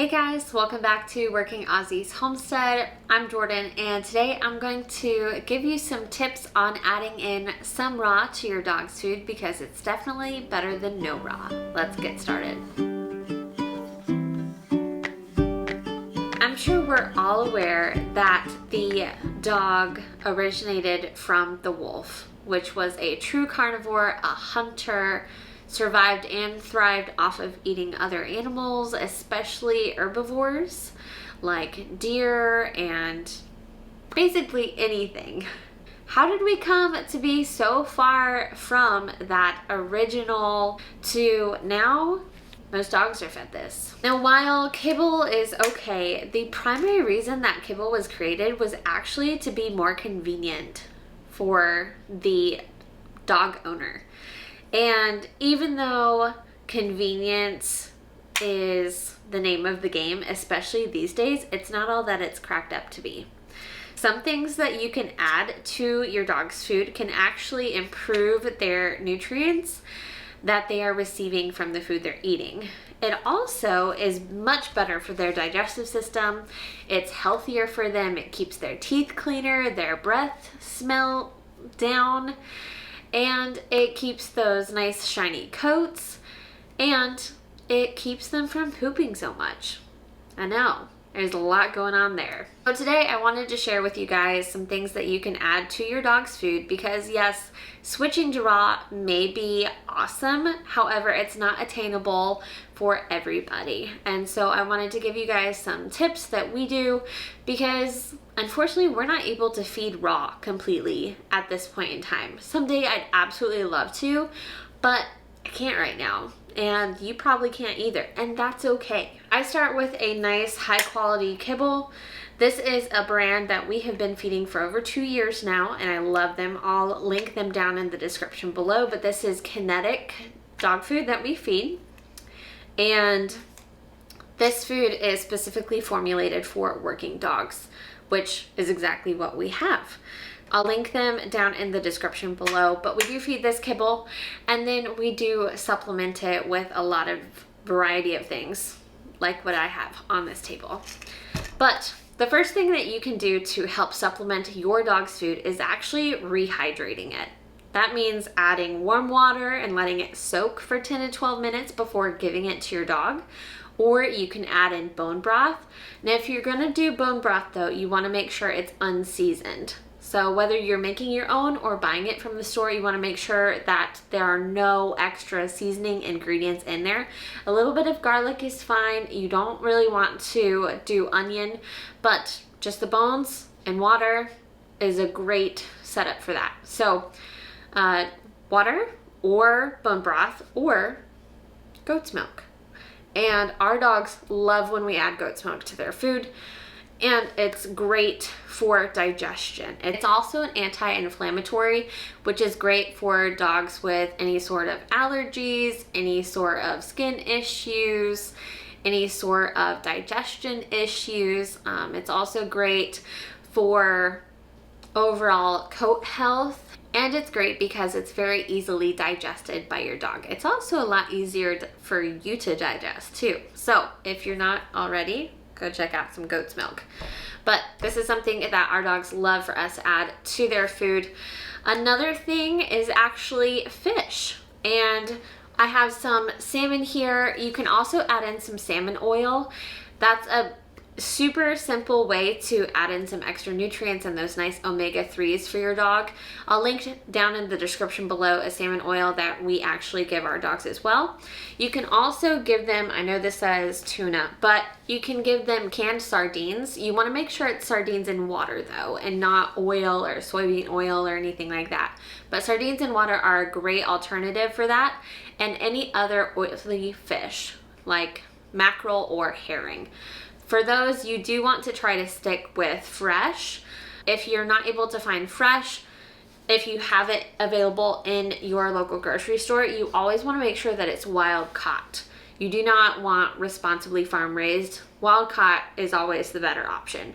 Hey guys, welcome back to Working Aussies Homestead. I'm Jordan and today I'm going to give you some tips on adding in some raw to your dog's food because it's definitely better than no raw. Let's get started. I'm sure we're all aware that the dog originated from the wolf, which was a true carnivore, a hunter, survived and thrived off of eating other animals, especially herbivores like deer and basically anything. How did we come to be so far from that original to now? Most dogs are fed this. Now, while kibble is okay, the primary reason that kibble was created was actually to be more convenient for the dog owner. And even though convenience is the name of the game, especially these days, it's not all that it's cracked up to be. Some things that you can add to your dog's food can actually improve their nutrients that they are receiving from the food they're eating. It also is much better for their digestive system. It's healthier for them. It keeps their teeth cleaner, their breath smell down, and it keeps those nice shiny coats, and it keeps them from pooping so much. I know, there's a lot going on there. So today I wanted to share with you guys some things that you can add to your dog's food because yes, switching to raw may be awesome. However, it's not attainable for everybody. And so I wanted to give you guys some tips that we do because unfortunately we're not able to feed raw completely at this point in time. Someday I'd absolutely love to, but I can't right now. And you probably can't either, and that's okay. I start with a nice high quality kibble. This is a brand that we have been feeding for over 2 years now, and I love them. I'll link them down in the description below, but this is Kinetic dog food that we feed. And this food is specifically formulated for working dogs, which is exactly what we have. I'll link them down in the description below, but we do feed this kibble and then we do supplement it with a lot of variety of things like what I have on this table. But the first thing that you can do to help supplement your dog's food is actually rehydrating it. That means adding warm water and letting it soak for 10 to 12 minutes before giving it to your dog. Or you can add in bone broth. Now, if you're gonna do bone broth though, you wanna make sure it's unseasoned. So whether you're making your own or buying it from the store, you wanna make sure that there are no extra seasoning ingredients in there. A little bit of garlic is fine. You don't really want to do onion, but just the bones and water is a great setup for that. So water or bone broth or goat's milk. And our dogs love when we add goat's milk to their food, and it's great for digestion. It's also an anti-inflammatory, which is great for dogs with any sort of allergies, any sort of skin issues, any sort of digestion issues. It's also great for overall coat health. And it's great because it's very easily digested by your dog. It's also a lot easier for you to digest too. So if you're not already, go check out some goat's milk. But this is something that our dogs love for us to add to their food. Another thing is actually fish. And I have some salmon here. You can also add in some salmon oil. That's a super simple way to add in some extra nutrients and those nice omega-3s for your dog. I'll link down in the description below a salmon oil that we actually give our dogs as well. You can also give them, I know this says tuna, but you can give them canned sardines. You want to make sure it's sardines in water though, and not oil or soybean oil or anything like that. But sardines in water are a great alternative for that, and any other oily fish like mackerel or herring. For those, you do want to try to stick with fresh. If you're not able to find fresh, if you have it available in your local grocery store, you always want to make sure that it's wild caught. You do not want responsibly farm raised. Wild caught is always the better option.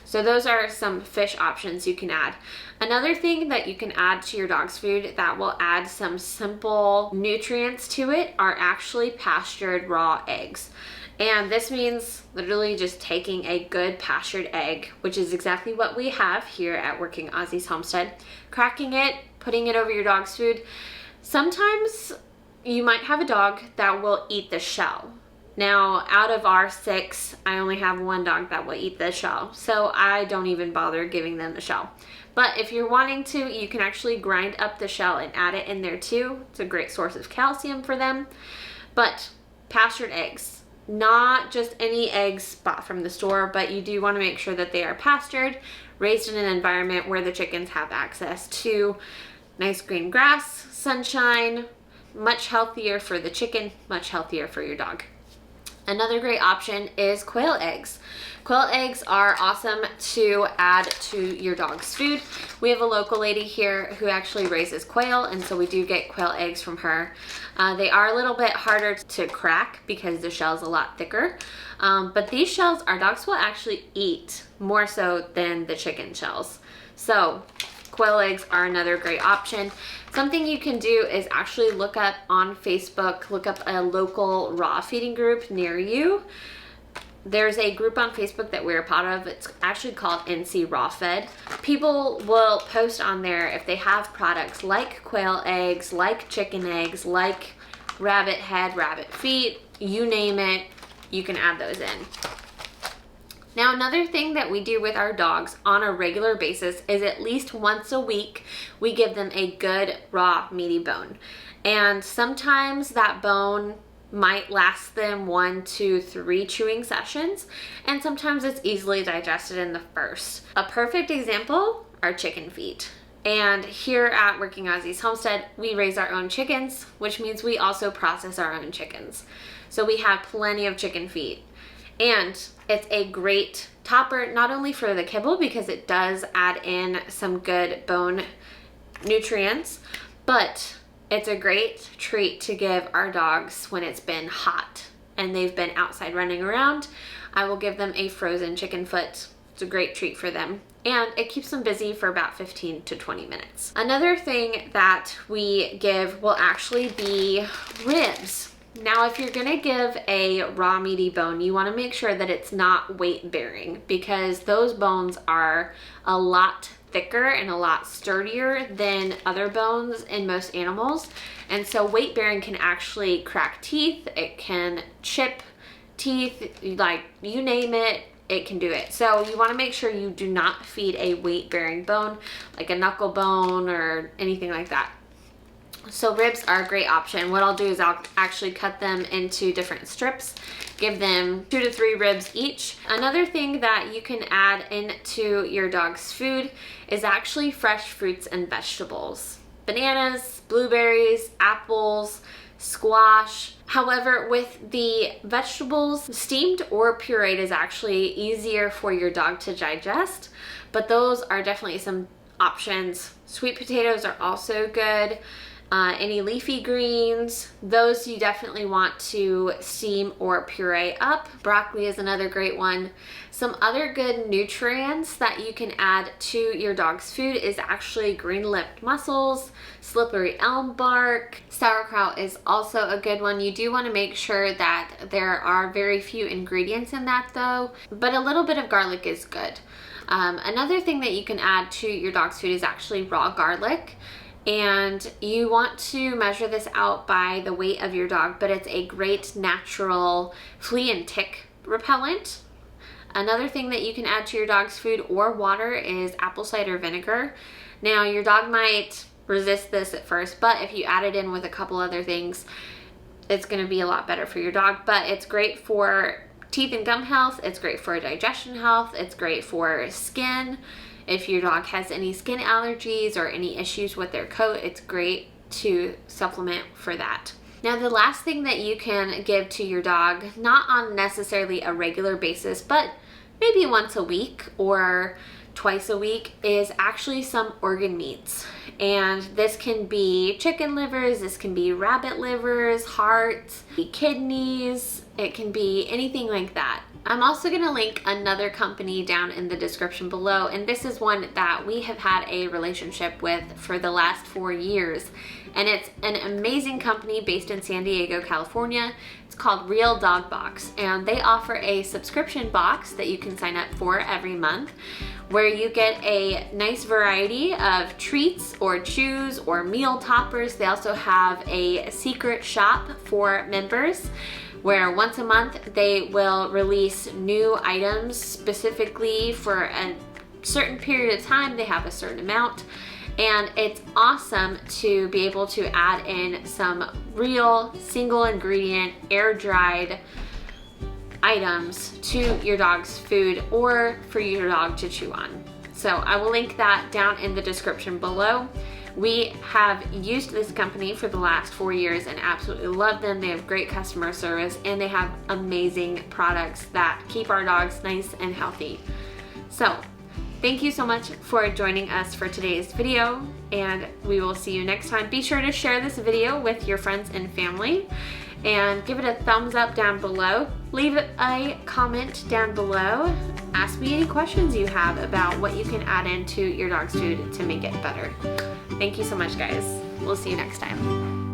So those are some fish options you can add. Another thing that you can add to your dog's food that will add some simple nutrients to it are actually pastured raw eggs. And this means literally just taking a good pastured egg, which is exactly what we have here at Working Aussies Homestead, cracking it, putting it over your dog's food. Sometimes you might have a dog that will eat the shell. Now, out of our 6, I only have 1 dog that will eat the shell, so I don't even bother giving them the shell. But if you're wanting to, you can actually grind up the shell and add it in there too. It's a great source of calcium for them. But pastured eggs, not just any eggs bought from the store, but you do want to make sure that they are pastured, raised in an environment where the chickens have access to nice green grass, sunshine, much healthier for the chicken, much healthier for your dog. Another great option is quail eggs. Quail eggs are awesome to add to your dog's food. We have a local lady here who actually raises quail, and so we do get quail eggs from her. They are a little bit harder to crack because the shell's a lot thicker, but these shells our dogs will actually eat more so than the chicken shells. So quail eggs are another great option. Something you can do is actually look up on Facebook, look up a local raw feeding group near you. There's a group on Facebook that we're a part of. It's actually called NC Raw Fed. People will post on there if they have products like quail eggs, like chicken eggs, like rabbit head, rabbit feet, you name it, you can add those in. Now, another thing that we do with our dogs on a regular basis is at least once a week, we give them a good raw meaty bone. And sometimes that bone might last them 1 to 3 chewing sessions, and sometimes it's easily digested in the first. A perfect example are chicken feet. And here at Working Aussies Homestead, we raise our own chickens, which means we also process our own chickens. So we have plenty of chicken feet. And it's a great topper, not only for the kibble, because it does add in some good bone nutrients, but it's a great treat to give our dogs when it's been hot and they've been outside running around. I will give them a frozen chicken foot. It's a great treat for them, and it keeps them busy for about 15 to 20 minutes. Another thing that we give will actually be ribs. Now, if you're gonna give a raw meaty bone, you wanna make sure that it's not weight bearing, because those bones are a lot thicker and a lot sturdier than other bones in most animals. And so weight bearing can actually crack teeth, it can chip teeth, like you name it, it can do it. So you wanna make sure you do not feed a weight bearing bone, like a knuckle bone or anything like that. So ribs are a great option. What I'll do is I'll actually cut them into different strips, give them 2 to 3 ribs each. Another thing that you can add into your dog's food is actually fresh fruits and vegetables. Bananas, blueberries, apples, squash. However, with the vegetables, steamed or pureed is actually easier for your dog to digest, but those are definitely some options. Sweet potatoes are also good. Any leafy greens, those you definitely want to steam or puree up. Broccoli is another great one. Some other good nutrients that you can add to your dog's food is actually green-lipped mussels, slippery elm bark. Sauerkraut is also a good one. You do want to make sure that there are very few ingredients in that though, but a little bit of garlic is good. Another thing that you can add to your dog's food is actually raw garlic. And you want to measure this out by the weight of your dog, but it's a great natural flea and tick repellent. Another thing that you can add to your dog's food or water is apple cider vinegar. Now, your dog might resist this at first, but if you add it in with a couple other things, it's going to be a lot better for your dog. But it's great for teeth and gum health, it's great for digestion health, it's great for skin. If your dog has any skin allergies or any issues with their coat, it's great to supplement for that. Now, the last thing that you can give to your dog, not on necessarily a regular basis, but maybe once a week or twice a week, is actually some organ meats. And this can be chicken livers, this can be rabbit livers, hearts, kidneys, it can be anything like that. I'm also going to link another company down in the description below, and this is one that we have had a relationship with for the last 4 years, and it's an amazing company based in San Diego, California. It's called Real Dog Box, and they offer a subscription box that you can sign up for every month, where you get a nice variety of treats or chews or meal toppers. They also have a secret shop for members, where once a month they will release new items specifically for a certain period of time. They have a certain amount, and it's awesome to be able to add in some real single ingredient, air dried items to your dog's food or for your dog to chew on. So I will link that down in the description below. We have used this company for the last 4 years and absolutely love them. They have great customer service and they have amazing products that keep our dogs nice and healthy. So thank you so much for joining us for today's video, and we will see you next time. Be sure to share this video with your friends and family and give it a thumbs up down below. Leave a comment down below. Ask me any questions you have about what you can add into your dog's food to make it better. Thank you so much, guys. We'll see you next time.